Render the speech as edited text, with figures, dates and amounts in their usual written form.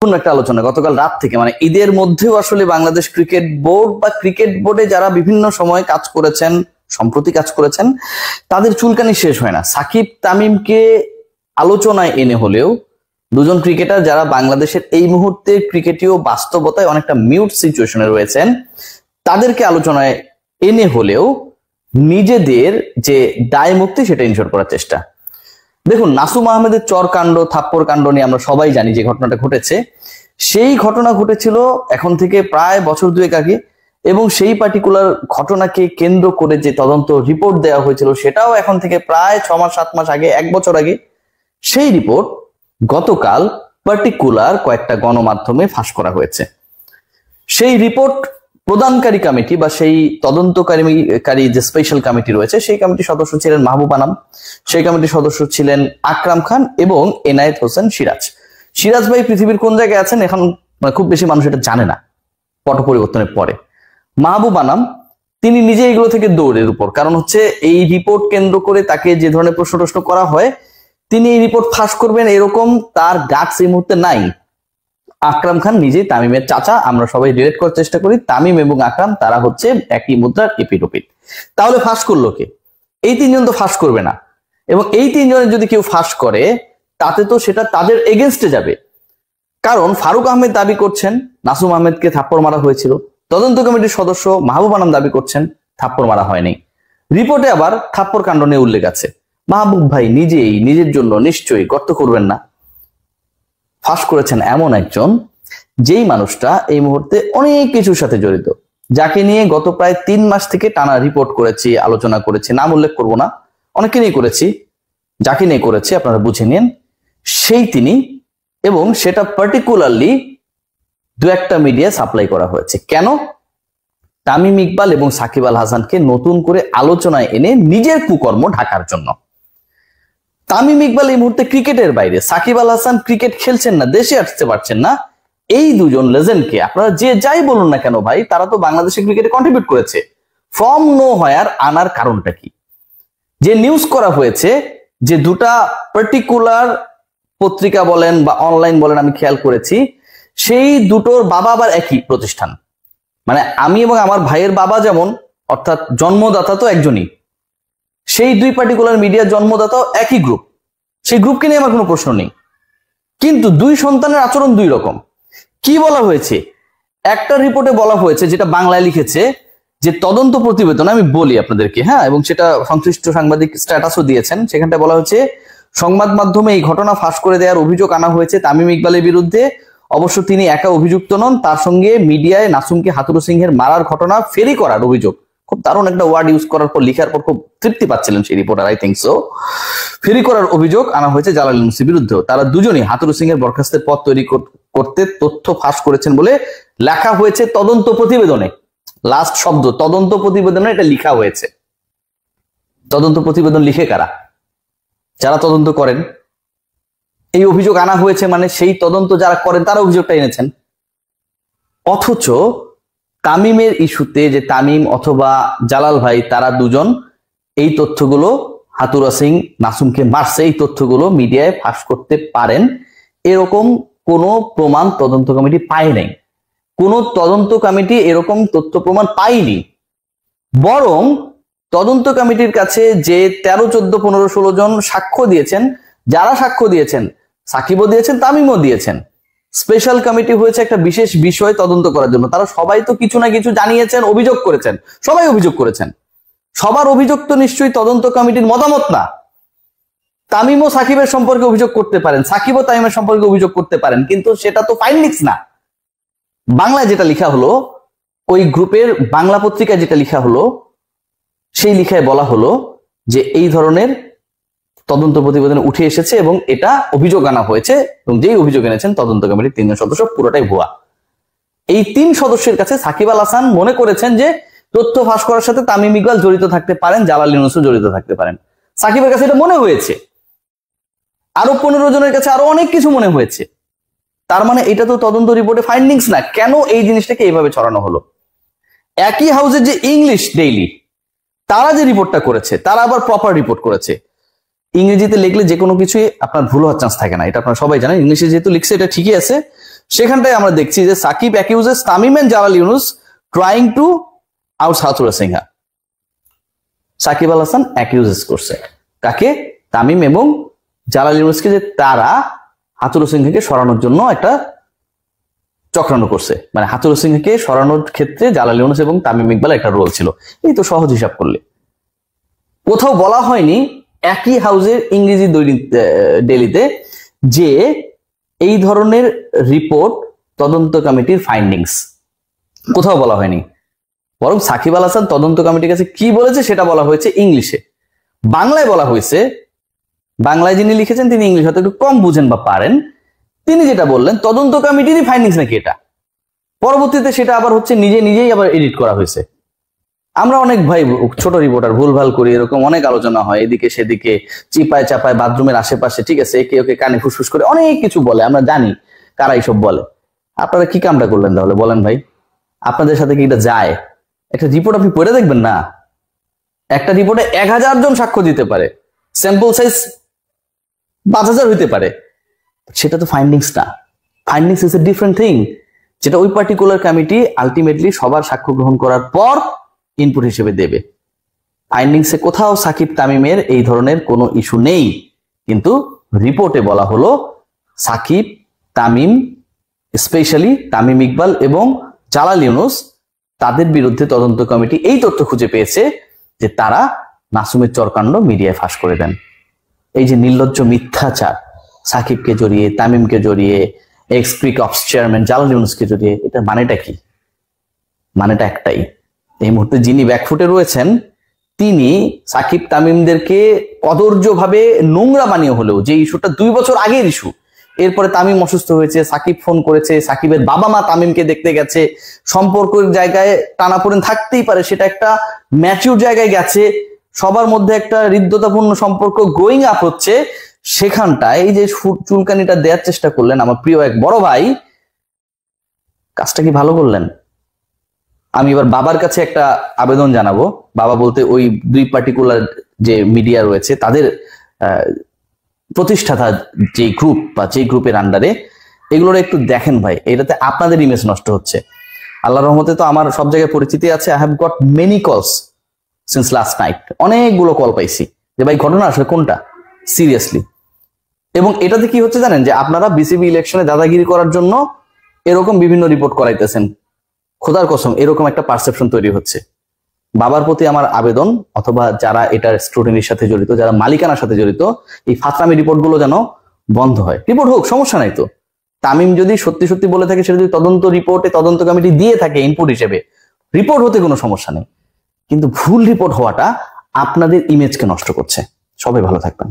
একটা আলোচনা গতকাল রাত থেকে, মানে ঈদের মধ্যেও আসলে বাংলাদেশ ক্রিকেট বোর্ড বা ক্রিকেট বোর্ডে যারা বিভিন্ন সময় কাজ করেছেন, সম্প্রতি কাজ করেছেন, তাদের চুলকানি শেষ হয় না। সাকিব তামিমকে আলোচনায় এনে হলেও দুজন ক্রিকেটার যারা বাংলাদেশের এই মুহূর্তে ক্রিকেটীয় বাস্তবতায় অনেকটা মিউট সিচুয়েশনে রয়েছেন, তাদেরকে আলোচনায় এনে হলেও নিজেদের যে দায় মুক্তি সেটা ইনশোর করার চেষ্টা। দেখুন, নাসুম আহমেদের চরকাণ্ড থাপ্পড় কাণ্ড নিয়ে আমরা সবাই জানি যে ঘটনাটা ঘটেছে। সেই ঘটনা ঘটেছিল এখন থেকে প্রায় বছর দুয়েক আগে, এবং সেই পার্টিকুলার ঘটনাকে কেন্দ্র করে যে তদন্ত রিপোর্ট দেওয়া হয়েছিল সেটাও এখন থেকে প্রায় 6 মাস 7 মাস আগে, 1 বছর আগে। সেই রিপোর্ট গতকাল পার্টিকুলার কয়েকটা গণমাধ্যমে ফাঁস করা হয়েছে। সেই রিপোর্ট প্রদানকারী কমিটি বা সেই তদন্তকারী যে স্পেশাল কমিটি রয়েছে, সেই কমিটির সদস্য ছিলেন মাহবুব আনাম, সেই কমিটির সদস্য ছিলেন আকরাম খান এবং এনায়েত হোসেন সিরাজ। সিরাজ ভাই পৃথিবীর কোন জায়গায় আছেন এখন খুব বেশি মানুষ এটা জানে না পট পরিবর্তনের পরে। মাহবুব আনাম তিনি নিজে এগুলো থেকে দৌড়ের উপর, কারণ হচ্ছে এই রিপোর্ট কেন্দ্র করে তাকে যে ধরনের প্রশ্ন করা হয়, তিনি এই রিপোর্ট ফাঁস করবেন এরকম তার গাটস এই মুহূর্তে নাই। আকরাম খান নিজেই তামিমের চাচা, আমরা সবাই রিলেট করার চেষ্টা করি, তামিম এবং আকরাম তারা হচ্ছে একই মুদ্রার এপিঠ ওপিঠ। তাহলে ফাঁস করলো কে? এই তিনজন তো ফাঁস করবে না, এবং এই তিনজনের যদি কেউ ফাঁস করে তাতে তো সেটা তাদের এগেনস্টে যাবে। কারণ ফারুক আহমেদ দাবি করছেন নাসুম আহমেদকে থাপ্পড় মারা হয়েছিল, তদন্ত কমিটির সদস্য মাহবুব আনাম দাবি করছেন থাপ্পড় মারা হয়নি। রিপোর্টে আবার থাপ্পড় কাণ্ড নিয়ে উল্লেখ আছে। মাহবুব ভাই নিজেই নিজের জন্য নিশ্চয়ই গর্ত করবেন না। ফাঁস করেছেন এমন একজন যেই মানুষটা এই মুহূর্তে অনেক কিছুর সাথে জড়িত, যাকে নিয়ে গত প্রায় 3 মাস থেকে টানা রিপোর্ট করেছি, আলোচনা করেছি, নাম উল্লেখ করব না, অনেকে নিয়ে করেছি, যাকে নিয়ে করেছি আপনারা বুঝে নিন, সেই তিনি। এবং সেটা পার্টিকুলারলি 2-1টা মিডিয়া সাপ্লাই করা হয়েছে। কেন? তামিম ইকবাল এবং সাকিব আল হাসানকে নতুন করে আলোচনায় এনে নিজের কুকর্ম ঢাকার জন্য। তামিম ইকবাল এই মুহূর্তে ক্রিকেটের বাইরে, সাকিব আল হাসান ক্রিকেট খেলছেন না, দেশে আসতে পারছেন না। এই দুজন লেজেন্ডকে আপনারা যে যাই বলুন না কেন ভাই, তারা তো বাংলাদেশের ক্রিকেটে কন্ট্রিবিউট করেছে। ফ্রম নো হোয়ার আনার কারণটা কি? যে নিউজ করা হয়েছে যে দুটা পার্টিকুলার পত্রিকা বলেন বা অনলাইন বলেন, আমি খেয়াল করেছি সেই দুটোর বাবা আবার একই প্রতিষ্ঠান। মানে আমি এবং আমার ভাইয়ের বাবা যেমন, অর্থাৎ জন্মদাতা তো একজনই, সেই 2 পার্টিকুলার মিডিয়ার জন্মদাতাও একই গ্রুপ। সেই গ্রুপকে নিয়ে আমার কোনো প্রশ্ন নেই, কিন্তু 2 সন্তানের আচরণ 2 রকম। কি বলা হয়েছে? একটা রিপোর্টে বলা হয়েছে, যেটা বাংলায় লিখেছে, যে তদন্ত প্রতিবেদন, আমি বলি আপনাদেরকে, হ্যাঁ, এবং সেটা সংশ্লিষ্ট সাংবাদিক স্ট্যাটাসও দিয়েছেন, সেখানটা বলা হয়েছে সংবাদ মাধ্যমে এই ঘটনা ফাঁস করে দেওয়ার অভিযোগ আনা হয়েছে তামিম ইকবালের বিরুদ্ধে। অবশ্য তিনি একা অভিযুক্ত নন, তার সঙ্গে মিডিয়ায় নাসুমকে হাতুরু সিংহের মারার ঘটনা ফেরি করার অভিযোগ। খুব দারুণ একটা ওয়ার্ড ইউজ করার পর, লিখার পর খুব তৃপ্তি পাচ্ছিলেন সেই রিপোর্টার, আই থিঙ্ক সো। ফেরি করার অভিযোগ আনা হয়েছে জালাল ইউনুসের বিরুদ্ধেও। তারা দুজনেই হাতুরু সিংহের বরখাস্তের পথ তৈরি করতে তথ্য ফাঁস করেছেন বলে লেখা হয়েছে তদন্ত প্রতিবেদনে। লাস্ট শব্দ তদন্ত প্রতিবেদনে এটা লেখা হয়েছে। তদন্ত প্রতিবেদন লিখে কারা? যারা তদন্ত করেন। এই অভিযোগ আনা হয়েছে মানে সেই তদন্ত যারা করেন তারা অভিযোগটা এনেছেন। অথচ তামিমের ইস্যুতে যে তামিম অথবা জালাল ভাই তারা দুজন এই তথ্যগুলো, হাতুরা সিং নাসুমকে মারছে, এই তথ্যগুলো মিডিয়ায় ফাঁস করতে পারেন এরকম কোনো প্রমাণ তদন্ত কমিটি পায় নাই। কোন তদন্ত কমিটি এরকম তথ্য প্রমাণ পায়নি। বরং তদন্ত কমিটির কাছে যে 13, 14, 15, 16 জন সাক্ষ্য দিয়েছেন, যারা সাক্ষ্য দিয়েছেন সাকিবও দিয়েছেন, তামিমও দিয়েছেন। স্পেশাল কমিটি হয়েছে একটা বিশেষ বিষয় তদন্ত করার জন্য। তারা সবাই তো কিছু না কিছু জানিয়েছেন, অভিযোগ করেছেন, সবাই অভিযোগ করেছেন। সবার অভিযোগ তো নিশ্চয়ই তদন্ত কমিটির মতামত না। তামিমও সাকিবের সম্পর্কে অভিযোগ করতে পারেন, সাকিবও তামিমের সম্পর্কে অভিযোগ করতে পারেন, কিন্তু সেটা তো ফাইন্ডিংস না। বাংলায় যেটা লেখা হলো, ওই গ্রুপের বাংলা পত্রিকায় যেটা লেখা হলো, সেই লিখায় বলা হলো যে এই ধরনের তদন্ত প্রতিবেদনে উঠে এসেছে এবং এটা অভিযোগ আনা হয়েছে, এবং যেই অভিযোগ এনেছেন তদন্ত কমিটির 3 জন সদস্য পুরোটাই ভুয়া। এই 3 সদস্যের কাছে সাকিব আল হাসান মনে করেছেন যে তথ্য ফাঁস করার সাথে তামিম ইকবাল জড়িত থাকতে পারেন, জালাল ইউনুসও জড়িত থাকতে পারেন। সাকিবের কাছে এটা মনে হয়েছে, আরো 15 জনের কাছে আরো অনেক কিছু মনে হয়েছে। তার মানে এটা তো তদন্ত রিপোর্টে ফাইন্ডিংস না। কেন এই জিনিসটাকে এইভাবে ছড়ানো হলো? একই হাউসের যে ইংলিশ ডেইলি, তারা যে রিপোর্টটা করেছে, তারা আবার প্রপার রিপোর্ট করেছে। ইংরেজিতে লিখলে যে কোনো কিছুই আপনার ভুল হওয়ার চান্স থাকে না, এটা আপনারা সবাই জানেন। ইংলিশে যেহেতু লিখছে এটা ঠিকই আছে, সেখানটায় আমরা দেখছি যে Shakib accuses Tamim and Jalal Yunus trying to out Hathurusingha. Shakib Al Hasan accuses করছে কাকে? তামিম এবং জালাল ইউনুসকে, যে তারা হাতুরা সিনহাকে সরানোর জন্য একটা চক্রান্ত করছে। মানে হাতুরা সিনহাকে সরানোর ক্ষেত্রে জালাল ইউনুস এবং তামিম ইকবাল একটা রোল ছিল। এই তো সহজ হিসাব করলে। কোথাও বলা হয়নি একই হাউজের ইংরেজি দৈনিক ডেইলিতে যে এই ধরনের রিপোর্ট তদন্ত কমিটির ফাইন্ডিংস, কোথাও বলা হয়নি। বরং সাকিব আল হাসান তদন্ত কমিটির কাছে কি বলেছে সেটা বলা হয়েছে ইংলিশে। বাংলায় বলা হয়েছে, বাংলায় যিনি লিখেছেন তিনি ইংলিশ হয়তো একটু কম বুঝেন বা পারেন, তিনি যেটা বললেন তদন্ত কমিটিরই ফাইন্ডিংস নাকি এটা। পরবর্তীতে সেটা আবার হচ্ছে নিজেই আবার এডিট করা হয়েছে। আমরা অনেক ভাই ছোট রিপোর্টার ভুলভাল করি, এরকম অনেক আলোচনা হয় এদিকে সেদিকে, চিপায় চাপায় বাথরুমের আশেপাশে, ঠিক আছে, একে ওকে কানে ফুসফুস করে অনেক কিছু বলে, আমরা জানি কারা এইসব বলে। আপনারা কি কামটা করলেন তাহলে বলেন ভাই? আপনাদের সাথে কি এটা যায়? একটা রিপোর্ট আপনি পড়ে দেখবেন না, একটা রিপোর্টে 1000 জন সাক্ষ্য দিতে পারে, স্যাম্পল সাইজ 5000 হইতে পারে, সেটা তো ফাইন্ডিংস না। Findings is a different thing, যেটা ওই পার্টিকুলার কমিটি আলটিমেটলি সবার সাক্ষ্য গ্রহণ করার পর ইনপুট হিসেবে দেবে। ফাইন্ডিংসে কোথাও সাকিব তামিমের এই ধরনের কোনো ইস্যু নেই, কিন্তু রিপোর্টে বলা হলো সাকিব, তামিম, স্পেশালি তামিম ইকবাল এবং জালাল ইউনুস, তাদের বিরুদ্ধে তদন্ত কমিটি এই তথ্য খুঁজে পেয়েছে যে তারা নাসুমের চরকাণ্ড মিডিয়ায় ফাঁস করে দেন। এই যে নির্লজ্জ মিথ্যাচার, সাকিবকে জড়িয়ে, তামিমকে জড়িয়ে, এক্স ক্রিক অপস চেয়ারম্যান জালাল ইউনুসকে জড়িয়ে, এটা মানেটা কি? মানেটা একটাই, এই মুহূর্তে যিনি ব্যাকফুটে রয়েছেন তিনি সাকিব তামিমদেরকে কদর্যভাবে নোংরা বানিয়ে হলেও, যে ইস্যুটা 2 বছর আগের ইস্যু, এরপরে তামিম অসুস্থ হয়েছে, সাকিব ফোন করেছে, সাকিবের বাবা মা তামিমকে দেখতে গেছে, সম্পর্কের জায়গায় টানাপোড়েন থাকতেই পারে, সেটা একটা ম্যাচিউর জায়গায় গেছে, সবার মধ্যে একটা হৃদ্যতাপূর্ণ সম্পর্ক গ্রোয়িং আপ হচ্ছে, সেখানটায় এই যে চুলকানিটা দেওয়ার চেষ্টা করলেন আমার প্রিয় এক বড় ভাই, কাজটা কি ভালো করলেন? আমি এবার বাবার কাছে একটা আবেদন জানাবো। বাবা বলতে ওই 2 পার্টিকুলার যে মিডিয়া রয়েছে তাদের প্রতিষ্ঠাতা যে গ্রুপ বা যে গ্রুপের আন্ডারে, এগুলোর একটু দেখেন ভাই, এটাতে আপনাদের ইমেজ নষ্ট হচ্ছে। আল্লাহর রহমতে তো আমার সব জায়গায় পরিচিতি আছে। আই হ্যাভ গট মেনি কলস সিন্স লাস্ট নাইট, অনেকগুলো কল পাইছি যে ভাই ঘটনা আসলে কোনটা, সিরিয়াসলি। এবং এটাতে কি হচ্ছে জানেন, যে আপনারা বিসিবি ইলেকশনে দাদাগিরি করার জন্য এরকম বিভিন্ন রিপোর্ট করাইতেছেন, খোদার কসম এরকম একটা পারসেপশন তৈরি হচ্ছে। বাবার প্রতি আমার আবেদন, অথবা যারা এটার স্টুডেন্টের সাথে জড়িত, যারা মালিকানার সাথে জড়িত, এই ফাতরামি রিপোর্ট গুলো যেন বন্ধ হয়। রিপোর্ট হোক, সমস্যা নাই তো। তামিম যদি সত্যি সত্যি বলে থাকে, সেটা যদি তদন্ত রিপোর্টে তদন্ত কমিটি দিয়ে থাকে ইনপুট হিসেবে, রিপোর্ট হতে কোনো সমস্যা নেই। কিন্তু ভুল রিপোর্ট হওয়াটা আপনাদের ইমেজকে নষ্ট করছে। সবাই ভালো থাকবেন।